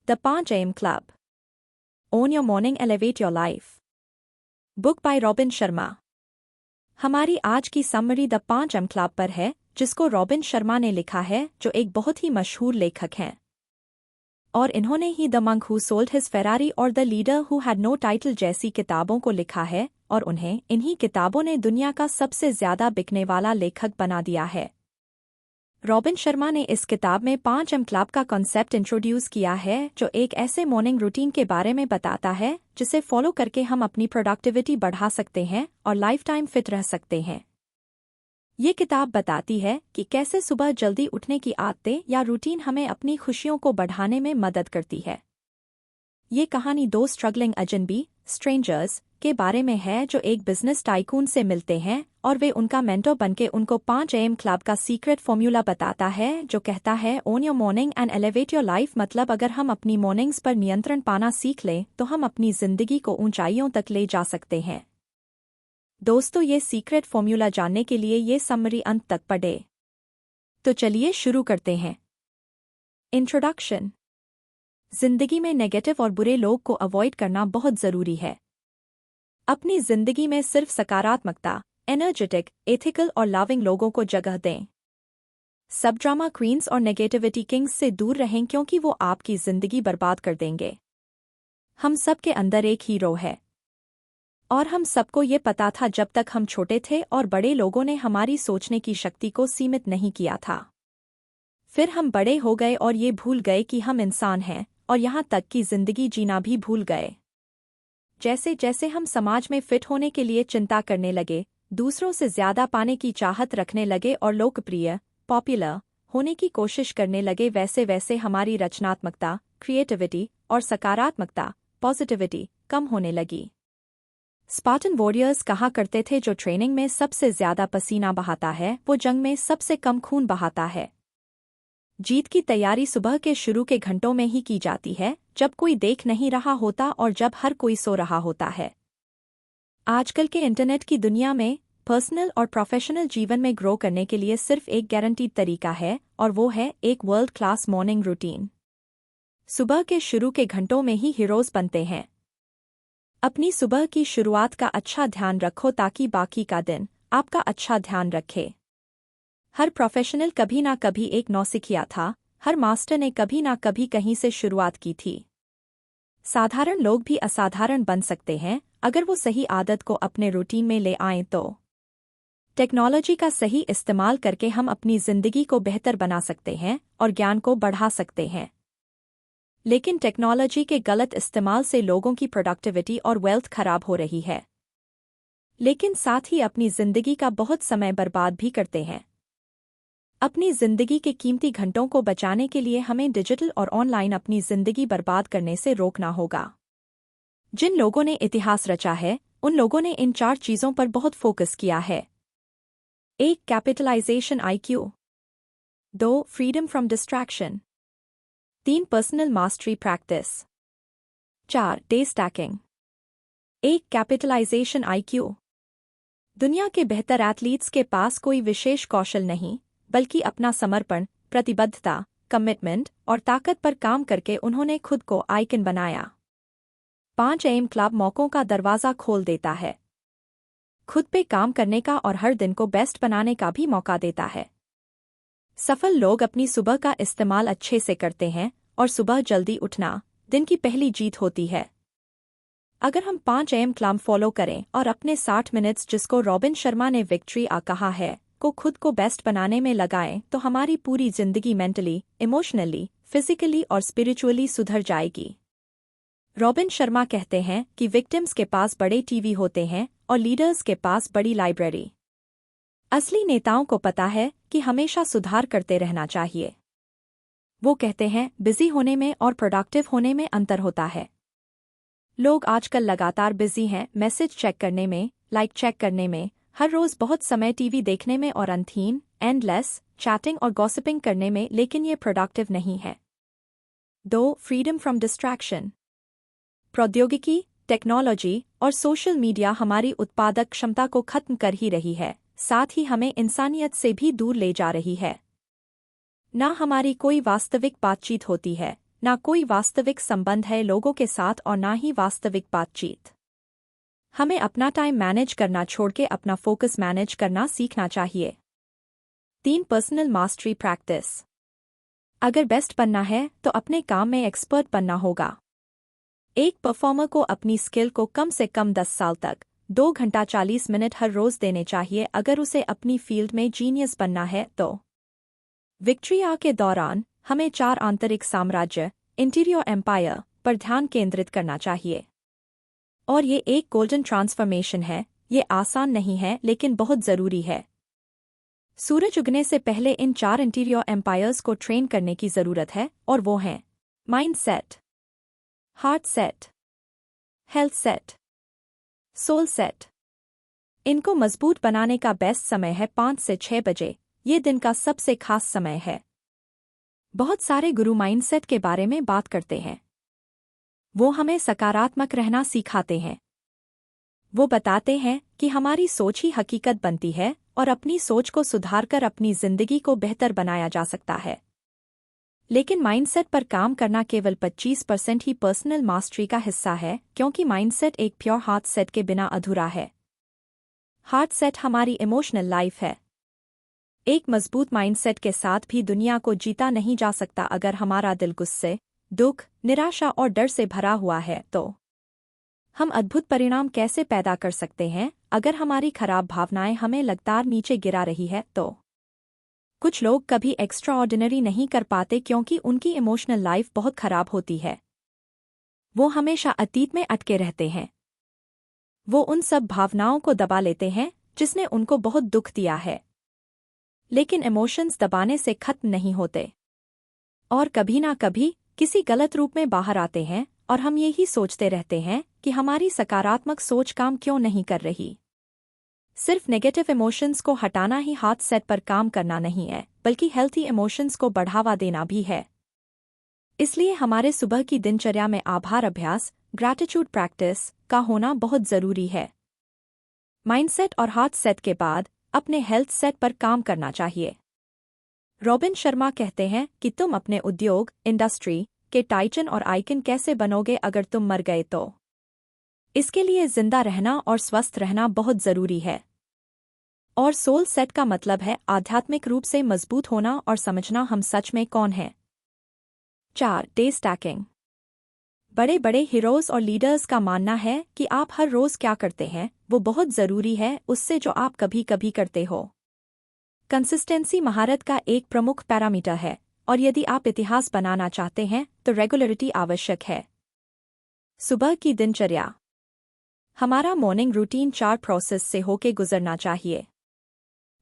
The 5 AM Club. Own your morning, elevate your life. Book by robin Sharma. हमारी आज की summary the 5 AM Club पर है, जिसको रॉबिन शर्मा ने लिखा है, जो एक बहुत ही मशहूर लेखक हैं। और इन्होंने ही the monk who sold his Ferrari और the leader who had no title जैसी किताबों को लिखा है, और उन्हें इन्हीं किताबों ने दुनिया का सबसे ज्यादा बिकने वाला लेखक बना दिया है। रॉबिन शर्मा ने इस किताब में 5 AM क्लब का कॉन्सेप्ट इंट्रोड्यूस किया है, जो एक ऐसे मॉर्निंग रूटीन के बारे में बताता है जिसे फॉलो करके हम अपनी प्रोडक्टिविटी बढ़ा सकते हैं और लाइफ टाइम फिट रह सकते हैं। ये किताब बताती है कि कैसे सुबह जल्दी उठने की आदतें या रूटीन हमें अपनी खुशियों को बढ़ाने में मदद करती है। ये कहानी 2 स्ट्रगलिंग अजनबी स्ट्रेंजर्स के बारे में है, जो एक बिजनेस टाइकून से मिलते हैं और वे उनका मेंटर बनके उनको 5 AM क्लब का सीक्रेट फॉर्मूला बताता है, जो कहता है own your morning and elevate your life. मतलब अगर हम अपनी मॉर्निंग्स पर नियंत्रण पाना सीख लें तो हम अपनी जिंदगी को ऊंचाइयों तक ले जा सकते हैं। दोस्तों, ये सीक्रेट फॉर्मूला जानने के लिए ये समरी अंत तक पढ़े। तो चलिए शुरू करते हैं। इंट्रोडक्शन। जिंदगी में नेगेटिव और बुरे लोग को अवॉइड करना बहुत जरूरी है। अपनी जिंदगी में सिर्फ सकारात्मकता, एनर्जेटिक, एथिकल और लविंग लोगों को जगह दें। सब ड्रामा क्वींस और नेगेटिविटी किंग्स से दूर रहें, क्योंकि वो आपकी जिंदगी बर्बाद कर देंगे। हम सब के अंदर एक हीरो है, और हम सबको ये पता था जब तक हम छोटे थे और बड़े लोगों ने हमारी सोचने की शक्ति को सीमित नहीं किया था। फिर हम बड़े हो गए और ये भूल गए कि हम इंसान हैं, और यहाँ तक कि जिंदगी जीना भी भूल गए। जैसे जैसे हम समाज में फिट होने के लिए चिंता करने लगे, दूसरों से ज्यादा पाने की चाहत रखने लगे और लोकप्रिय, पॉपुलर होने की कोशिश करने लगे, वैसे वैसे हमारी रचनात्मकता, क्रिएटिविटी और सकारात्मकता, पॉजिटिविटी कम होने लगी। स्पार्टन वॉरियर्स कहा करते थे, जो ट्रेनिंग में सबसे ज्यादा पसीना बहाता है वो जंग में सबसे कम खून बहाता है। जीत की तैयारी सुबह के शुरू के घंटों में ही की जाती है, जब कोई देख नहीं रहा होता और जब हर कोई सो रहा होता है। आजकल के इंटरनेट की दुनिया में पर्सनल और प्रोफेशनल जीवन में ग्रो करने के लिए सिर्फ एक गारंटीड तरीका है, और वो है एक वर्ल्ड क्लास मॉर्निंग रूटीन। सुबह के शुरू के घंटों में ही हीरोज बनते हैं। अपनी सुबह की शुरुआत का अच्छा ध्यान रखो, ताकि बाकी का दिन आपका अच्छा ध्यान रखे। हर प्रोफेशनल कभी ना कभी एक नौसिखिया था, हर मास्टर ने कभी ना कभी कहीं से शुरुआत की थी। साधारण लोग भी असाधारण बन सकते हैं, अगर वो सही आदत को अपने रूटीन में ले आएं तो। टेक्नोलॉजी का सही इस्तेमाल करके हम अपनी जिंदगी को बेहतर बना सकते हैं और ज्ञान को बढ़ा सकते हैं। लेकिन टेक्नोलॉजी के गलत इस्तेमाल से लोगों की प्रोडक्टिविटी और वेल्थ खराब हो रही है, लेकिन साथ ही अपनी जिंदगी का बहुत समय बर्बाद भी करते हैं। अपनी जिंदगी के कीमती घंटों को बचाने के लिए हमें डिजिटल और ऑनलाइन अपनी जिंदगी बर्बाद करने से रोकना होगा। जिन लोगों ने इतिहास रचा है, उन लोगों ने इन 4 चीजों पर बहुत फोकस किया है। 1. Capitalization IQ। 2. Freedom from distraction. 3. Personal mastery practice. 4. Day stacking. 1. Capitalization IQ। दुनिया के बेहतर एथलीट्स के पास कोई विशेष कौशल नहीं, बल्कि अपना समर्पण, प्रतिबद्धता, कमिटमेंट और ताकत पर काम करके उन्होंने खुद को आइकन बनाया। 5 AM क्लब मौकों का दरवाजा खोल देता है, खुद पे काम करने का और हर दिन को बेस्ट बनाने का भी मौका देता है। सफल लोग अपनी सुबह का इस्तेमाल अच्छे से करते हैं, और सुबह जल्दी उठना दिन की पहली जीत होती है। अगर हम 5 AM क्लब फॉलो करें और अपने 60 मिनट्स, जिसको रॉबिन शर्मा ने विक्ट्री कहा है, को खुद को बेस्ट बनाने में लगाएं, तो हमारी पूरी जिंदगी मेंटली, इमोशनली, फिजिकली और स्पिरिचुअली सुधर जाएगी। रॉबिन शर्मा कहते हैं कि विक्टिम्स के पास बड़े टीवी होते हैं और लीडर्स के पास बड़ी लाइब्रेरी। असली नेताओं को पता है कि हमेशा सुधार करते रहना चाहिए। वो कहते हैं, बिजी होने में और प्रोडक्टिव होने में अंतर होता है। लोग आजकल लगातार बिजी हैं, मैसेज चेक करने में, लाइक चेक करने में, हर रोज बहुत समय टीवी देखने में और अनथीन, एंडलेस चैटिंग और गॉसिपिंग करने में, लेकिन ये प्रोडक्टिव नहीं है। 2. Freedom from distraction. प्रौद्योगिकी, टेक्नोलॉजी और सोशल मीडिया हमारी उत्पादक क्षमता को खत्म कर ही रही है, साथ ही हमें इंसानियत से भी दूर ले जा रही है। ना हमारी कोई वास्तविक बातचीत होती है, ना कोई वास्तविक संबंध है लोगों के साथ और ना ही वास्तविक बातचीत। हमें अपना टाइम मैनेज करना छोड़ के अपना फोकस मैनेज करना सीखना चाहिए। 3 पर्सनल मास्टरी प्रैक्टिस। अगर बेस्ट बनना है तो अपने काम में एक्सपर्ट बनना होगा। एक परफॉर्मर को अपनी स्किल को कम से कम 10 साल तक 2 घंटा 40 मिनट हर रोज देने चाहिए अगर उसे अपनी फील्ड में जीनियस बनना है तो। विक्ट्रिया के दौरान हमें 4 आंतरिक साम्राज्य इंटीरियर एम्पायर पर ध्यान केंद्रित करना चाहिए। और ये एक गोल्डन ट्रांसफॉर्मेशन है। ये आसान नहीं है लेकिन बहुत जरूरी है। सूरज उगने से पहले इन 4 इंटीरियर एम्पायर्स को ट्रेन करने की जरूरत है और वो हैं mind set, heart set, health set, soul set. इनको मजबूत बनाने का बेस्ट समय है 5 से 6 बजे। ये दिन का सबसे खास समय है। बहुत सारे गुरु माइंडसेट के बारे में बात करते हैं। वो हमें सकारात्मक रहना सिखाते हैं। वो बताते हैं कि हमारी सोच ही हकीकत बनती है और अपनी सोच को सुधारकर अपनी जिंदगी को बेहतर बनाया जा सकता है। लेकिन माइंडसेट पर काम करना केवल 25% ही पर्सनल मास्टरी का हिस्सा है, क्योंकि माइंडसेट एक प्योर हार्ट सेट के बिना अधूरा है। हार्ट सेट हमारी इमोशनल लाइफ है। एक मजबूत माइंडसेट के साथ भी दुनिया को जीता नहीं जा सकता अगर हमारा दिल गुस्से, दुख, निराशा और डर से भरा हुआ है तो। हम अद्भुत परिणाम कैसे पैदा कर सकते हैं अगर हमारी खराब भावनाएं हमें लगातार नीचे गिरा रही है तो। कुछ लोग कभी एक्स्ट्रा ऑर्डिनरी नहीं कर पाते क्योंकि उनकी इमोशनल लाइफ बहुत खराब होती है। वो हमेशा अतीत में अटके रहते हैं। वो उन सब भावनाओं को दबा लेते हैं जिसने उनको बहुत दुख दिया है। लेकिन इमोशंस दबाने से खत्म नहीं होते और कभी ना कभी किसी गलत रूप में बाहर आते हैं और हम यही सोचते रहते हैं कि हमारी सकारात्मक सोच काम क्यों नहीं कर रही। सिर्फ नेगेटिव इमोशंस को हटाना ही हार्ट सेट पर काम करना नहीं है, बल्कि हेल्थी इमोशंस को बढ़ावा देना भी है। इसलिए हमारे सुबह की दिनचर्या में आभार अभ्यास, ग्रैटिट्यूड प्रैक्टिस का होना बहुत जरूरी है। माइंडसेट और हार्ट सेट के बाद अपने हेल्थ सेट पर काम करना चाहिए। रॉबिन शर्मा कहते हैं कि तुम अपने उद्योग, इंडस्ट्री के टाइटन और आइकन कैसे बनोगे अगर तुम मर गए तो। इसके लिए जिंदा रहना और स्वस्थ रहना बहुत जरूरी है। और सोल सेट का मतलब है आध्यात्मिक रूप से मजबूत होना और समझना हम सच में कौन हैं। 4 डे स्टैकिंग। बड़े बड़े हीरोज और लीडर्स का मानना है कि आप हर रोज क्या करते हैं वो बहुत जरूरी है उससे जो आप कभी कभी करते हो। कंसिस्टेंसी महारत का एक प्रमुख पैरामीटर है और यदि आप इतिहास बनाना चाहते हैं तो रेगुलरिटी आवश्यक है। सुबह की दिनचर्या। हमारा मॉर्निंग रूटीन 4 प्रोसेस से होके गुजरना चाहिए।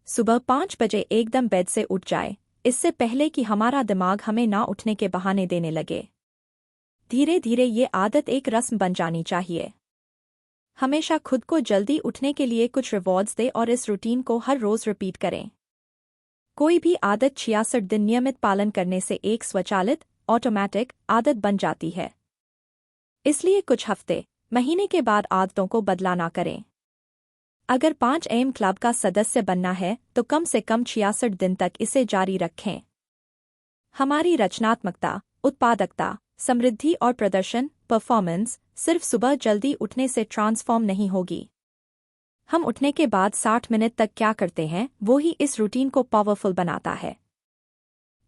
सुबह 5 बजे एकदम बेड से उठ जाए, इससे पहले कि हमारा दिमाग हमें ना उठने के बहाने देने लगे। धीरे धीरे ये आदत एक रस्म बन जानी चाहिए। हमेशा खुद को जल्दी उठने के लिए कुछ रिवॉर्ड्स दें और इस रूटीन को हर रोज रिपीट करें। कोई भी आदत 66 दिन नियमित पालन करने से एक स्वचालित, ऑटोमैटिक आदत बन जाती है। इसलिए कुछ हफ्ते, महीने के बाद आदतों को बदला ना करें। अगर 5 AM क्लब का सदस्य बनना है तो कम से कम 66 दिन तक इसे जारी रखें। हमारी रचनात्मकता, उत्पादकता, समृद्धि और प्रदर्शन, परफॉर्मेंस सिर्फ सुबह जल्दी उठने से ट्रांसफॉर्म नहीं होगी। हम उठने के बाद 60 मिनट तक क्या करते हैं वो ही इस रूटीन को पावरफुल बनाता है।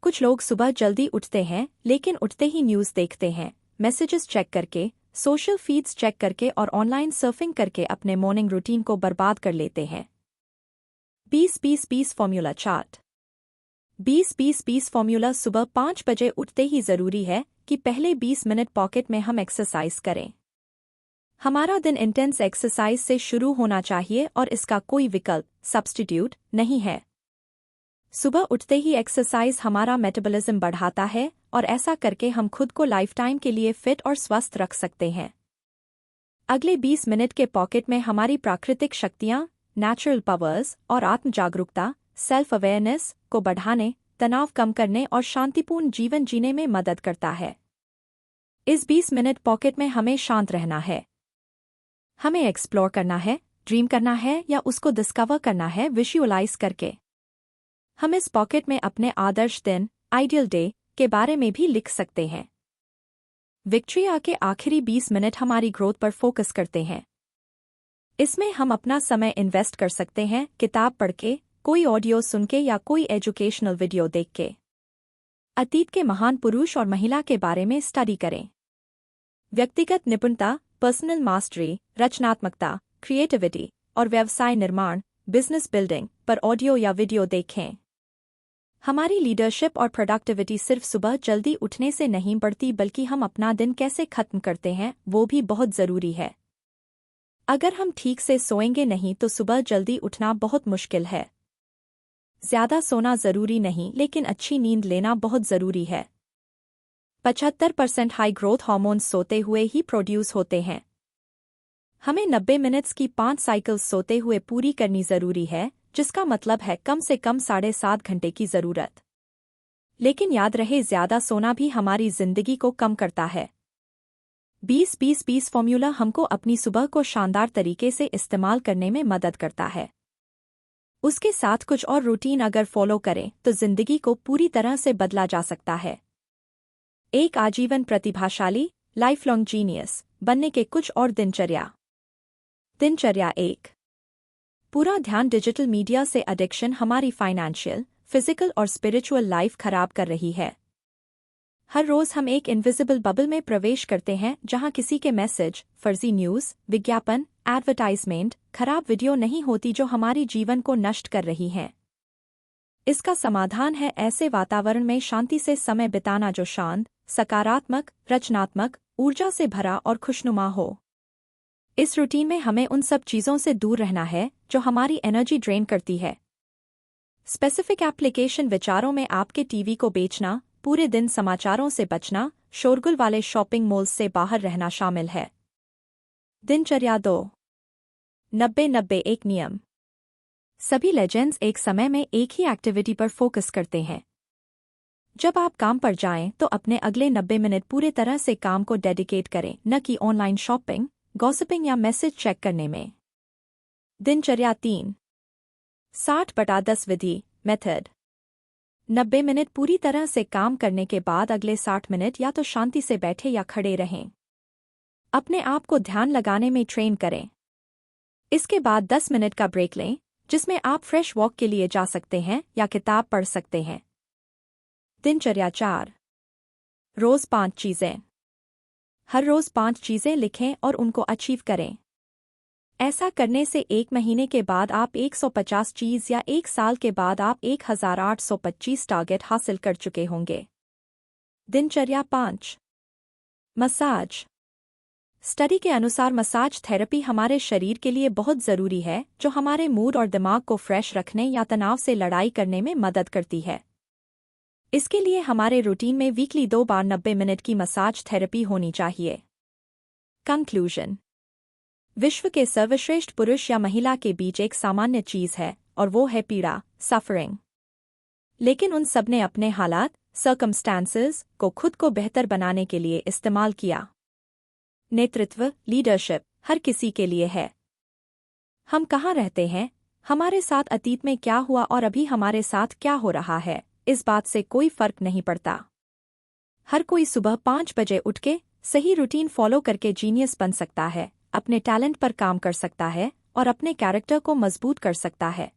कुछ लोग सुबह जल्दी उठते हैं लेकिन उठते ही न्यूज़ देखते हैं, मैसेजेस चेक करके, सोशल फीड्स चेक करके और ऑनलाइन सर्फिंग करके अपने मॉर्निंग रूटीन को बर्बाद कर लेते हैं। 20-20-20 फॉर्मूला चार्ट। 20-20-20 फॉर्मूला सुबह 5 बजे उठते ही जरूरी है कि पहले 20 मिनट पॉकेट में हम एक्सरसाइज करें। हमारा दिन इंटेंस एक्सरसाइज से शुरू होना चाहिए और इसका कोई विकल्प, सब्स्टिट्यूट नहीं है। सुबह उठते ही एक्सरसाइज हमारा मेटाबॉलिज्म बढ़ाता है और ऐसा करके हम खुद को लाइफ टाइम के लिए फिट और स्वस्थ रख सकते हैं। अगले 20 मिनट के पॉकेट में हमारी प्राकृतिक शक्तियाँ, नेचुरल पावर्स और आत्म जागरूकता, सेल्फ अवेयरनेस को बढ़ाने, तनाव कम करने और शांतिपूर्ण जीवन जीने में मदद करता है। इस 20 मिनट पॉकेट में हमें शांत रहना है। हमें एक्सप्लोर करना है, ड्रीम करना है या उसको डिस्कवर करना है विजुअलाइज करके। हम इस पॉकेट में अपने आदर्श दिन, आइडियल डे के बारे में भी लिख सकते हैं। विक्ट्रिया के आखिरी 20 मिनट हमारी ग्रोथ पर फोकस करते हैं। इसमें हम अपना समय इन्वेस्ट कर सकते हैं, किताब पढ़ के, कोई ऑडियो सुन के या कोई एजुकेशनल वीडियो देख के। अतीत के महान पुरुष और महिला के बारे में स्टडी करें। व्यक्तिगत निपुणता, पर्सनल मास्टरी, रचनात्मकता, क्रिएटिविटी और व्यवसाय निर्माण, बिजनेस बिल्डिंग पर ऑडियो या वीडियो देखें। हमारी लीडरशिप और प्रोडक्टिविटी सिर्फ सुबह जल्दी उठने से नहीं बढ़ती, बल्कि हम अपना दिन कैसे खत्म करते हैं वो भी बहुत जरूरी है। अगर हम ठीक से सोएंगे नहीं तो सुबह जल्दी उठना बहुत मुश्किल है। ज्यादा सोना जरूरी नहीं, लेकिन अच्छी नींद लेना बहुत जरूरी है। 75% हाई ग्रोथ हार्मोन्स सोते हुए ही प्रोड्यूस होते हैं। हमें 90 मिनट्स की 5 साइकिल्स सोते हुए पूरी करनी जरूरी है, जिसका मतलब है कम से कम 7.5 घंटे की जरूरत। लेकिन याद रहे, ज्यादा सोना भी हमारी जिंदगी को कम करता है। 20-20-20 फॉर्मूला हमको अपनी सुबह को शानदार तरीके से इस्तेमाल करने में मदद करता है। उसके साथ कुछ और रूटीन अगर फॉलो करें तो जिंदगी को पूरी तरह से बदला जा सकता है। एक आजीवन प्रतिभाशाली, लाइफ लॉन्ग जीनियस बनने के कुछ और दिनचर्या। दिनचर्या 1। पूरा ध्यान डिजिटल मीडिया से एडिक्शन हमारी फाइनेंशियल, फिजिकल और स्पिरिचुअल लाइफ खराब कर रही है। हर रोज हम एक इनविजिबल बबल में प्रवेश करते हैं जहां किसी के मैसेज, फर्जी न्यूज, विज्ञापन, एडवर्टाइजमेंट, खराब वीडियो नहीं होती जो हमारी जीवन को नष्ट कर रही हैं। इसका समाधान है ऐसे वातावरण में शांति से समय बिताना जो शांत, सकारात्मक, रचनात्मक, ऊर्जा से भरा और खुशनुमा हो। इस रूटीन में हमें उन सब चीजों से दूर रहना है जो हमारी एनर्जी ड्रेन करती है। स्पेसिफिक एप्लीकेशन विचारों में आपके टीवी को बेचना, पूरे दिन समाचारों से बचना, शोरगुल वाले शॉपिंग मॉल्स से बाहर रहना शामिल है। दिनचर्या 2। 90-90 एक नियम। सभी लेजेंड्स एक समय में एक ही एक्टिविटी पर फोकस करते हैं। जब आप काम पर जाएं तो अपने अगले 90 मिनट पूरे तरह से काम को डेडिकेट करें, न कि ऑनलाइन शॉपिंग, गॉसिपिंग या मैसेज चेक करने में। दिनचर्या 3। 60/10 विधि, मेथड। 90 मिनट पूरी तरह से काम करने के बाद अगले 60 मिनट या तो शांति से बैठे या खड़े रहें। अपने आप को ध्यान लगाने में ट्रेन करें। इसके बाद 10 मिनट का ब्रेक लें, जिसमें आप फ्रेश वॉक के लिए जा सकते हैं या किताब पढ़ सकते हैं। दिनचर्या 4। रोज 5 चीजें। हर रोज 5 चीजें लिखें और उनको अचीव करें। ऐसा करने से 1 महीने के बाद आप 150 चीज या 1 साल के बाद आप 1825 टारगेट हासिल कर चुके होंगे। दिनचर्या 5। मसाज। स्टडी के अनुसार मसाज थेरेपी हमारे शरीर के लिए बहुत जरूरी है, जो हमारे मूड और दिमाग को फ्रेश रखने या तनाव से लड़ाई करने में मदद करती है। इसके लिए हमारे रूटीन में वीकली 2 बार 90 मिनट की मसाज थेरेपी होनी चाहिए। कंक्लूजन। विश्व के सर्वश्रेष्ठ पुरुष या महिला के बीच एक सामान्य चीज है, और वो है पीड़ा, सफरिंग। लेकिन उन सब ने अपने हालात, सर्कमस्टांसेस को खुद को बेहतर बनाने के लिए इस्तेमाल किया। नेतृत्व, लीडरशिप हर किसी के लिए है। हम कहाँ रहते हैं, हमारे साथ अतीत में क्या हुआ और अभी हमारे साथ क्या हो रहा है, इस बात से कोई फर्क नहीं पड़ता। हर कोई सुबह 5 बजे उठ के सही रूटीन फॉलो करके जीनियस बन सकता है, अपने टैलेंट पर काम कर सकता है और अपने कैरेक्टर को मजबूत कर सकता है।